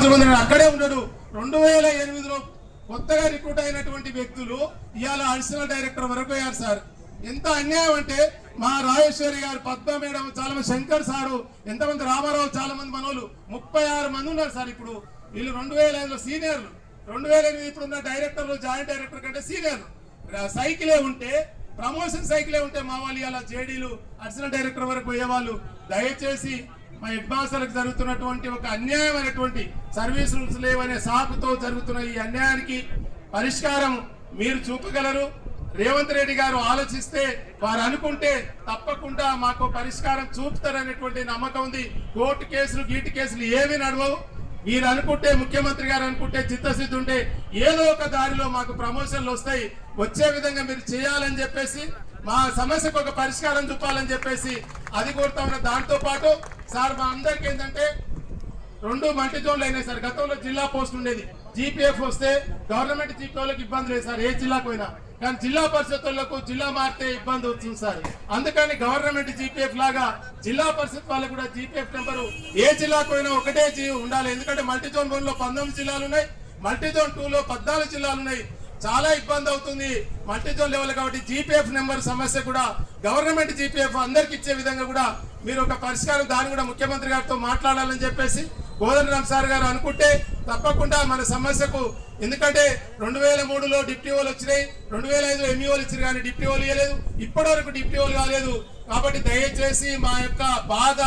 అవసరం ఉంది, అక్కడే ఉన్నాడు. 2008లో కొత్తగా రిక్రూట్ అయినటువంటి వ్యక్తులు ఇవాళ అడిషనల్ డైరెక్టర్ వరకు అయ్యారు సార్. ఎంత అన్యాయం అంటే మా రాజేశ్వరి గారు, పద్మ మేడం, చాలా మంది, శంకర్ సారు, ఎంతమంది, రామారావు, చాలా మంది మనోళ్ళు, 36 మంది ఉన్నారు సార్. ఇప్పుడు వీళ్ళు 2005లో సీనియర్లు, 2008 ఇప్పుడున్న డైరెక్టర్లు, జాయింట్ డైరెక్టర్ కంటే సీనియర్లు. సైకిలే ఉంటే, ప్రమోషన్ సైకిలే ఉంటే మా వాళ్ళు ఇలా జేడీలు అడిషనల్ డైరెక్టర్ వరకు పోయేవాళ్ళు. దయచేసి మా హెడ్ మాస్టర్లకు జరుగుతున్నటువంటి ఒక అన్యాయమైనటువంటి సర్వీస్ రూల్స్ లేవనే సాకుతో జరుగుతున్న ఈ అన్యాయానికి పరిష్కారం మీరు చూపగలరు. రేవంత్ రెడ్డి గారు ఆలోచిస్తే, వారు అనుకుంటే తప్పకుండా మాకు పరిష్కారం చూపుతారనేటువంటి నమ్మకం ఉంది. కోర్టు కేసులు, గీటు కేసులు ఏవి నడవవు. మీరు అనుకుంటే, ముఖ్యమంత్రి గారు అనుకుంటే, చిత్తశుద్ధి ఉంటే ఏదో ఒక దారిలో మాకు ప్రమోషన్లు వస్తాయి. వచ్చే విధంగా మీరు చేయాలని చెప్పేసి, మా సమస్యకు ఒక పరిష్కారం చూపాలని చెప్పేసి అది కోరుతా ఉన్న. దాంతో పాటు సార్ మా అందరికి ఏంటంటే 2 మల్టీ జోన్లు అయినాయి సార్. గతంలో జిల్లా పోస్ట్ ఉండేది, జీపీఎఫ్ వస్తే గవర్నమెంట్ జీపీఓలకు ఇబ్బంది లేదు సార్, ఏ జిల్లాకు పోయినా. కానీ జిల్లా పరిషత్తులకు జిల్లా మారితే ఇబ్బంది వచ్చింది సార్. అందుకని గవర్నమెంట్ జీపీఎఫ్ లాగా జిల్లా పరిషత్ వాళ్ళకు కూడా జీపీఎఫ్ నెంబరు ఏ జిల్లాకు పోయినా ఒకటే ఉండాలి. ఎందుకంటే మల్టీ జోన్ 1లో 19 జిల్లాలు ఉన్నాయి, మల్టీ జోన్ 2లో 14 జిల్లాలు ఉన్నాయి. చాలా ఇబ్బంది అవుతుంది మల్టీ జోన్ లెవెల్. కాబట్టి జీపీఎఫ్ నెంబర్ సమస్య కూడా గవర్నమెంట్ జీపీఎఫ్ అందరికి ఇచ్చే విధంగా కూడా మీరు ఒక పరిష్కారం, దాన్ని కూడా ముఖ్యమంత్రి గారితో మాట్లాడాలని చెప్పేసి కోదండరామ్ సార్ గారు అనుకుంటే తప్పకుండా మన సమస్యకు, ఎందుకంటే 2003లో డిప్యూఓలు వచ్చినాయి, 2005లో ఎంఈఓలు ఇచ్చారు, కానీ డిప్యూఓలు ఇవ్వలేదు, ఇప్పటి వరకు డిప్యూఓలు కాలేదు. కాబట్టి దయచేసి మా యొక్క బాధ,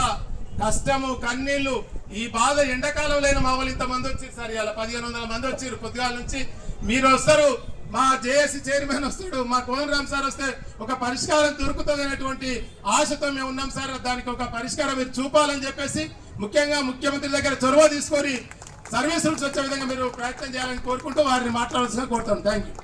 కష్టము, కన్నీళ్లు, ఈ బాధ ఎండాకాలంలో మా వాళ్ళు ఇంతమంది వచ్చారు సార్. ఇలా 1500 మంది వచ్చారు పొద్దుగాల నుంచి. మీరు వస్తారు, మా జేఏసీ చైర్మన్ వస్తాడు, మా కోదండరామ్ సార్ వస్తే ఒక పరిష్కారం దొరుకుతుంది అనేటువంటి ఆశతో మేము ఉన్నాం సార్. దానికి ఒక పరిష్కారం మీరు చూపాలని చెప్పేసి, ముఖ్యంగా ముఖ్యమంత్రి దగ్గర చొరవ తీసుకొని సర్వీస్ రూల్స్ వచ్చే విధంగా మీరు ప్రయత్నం చేయాలని కోరుకుంటూ వారిని మాట్లాడాల్సిన కోరుతాను. Thank you.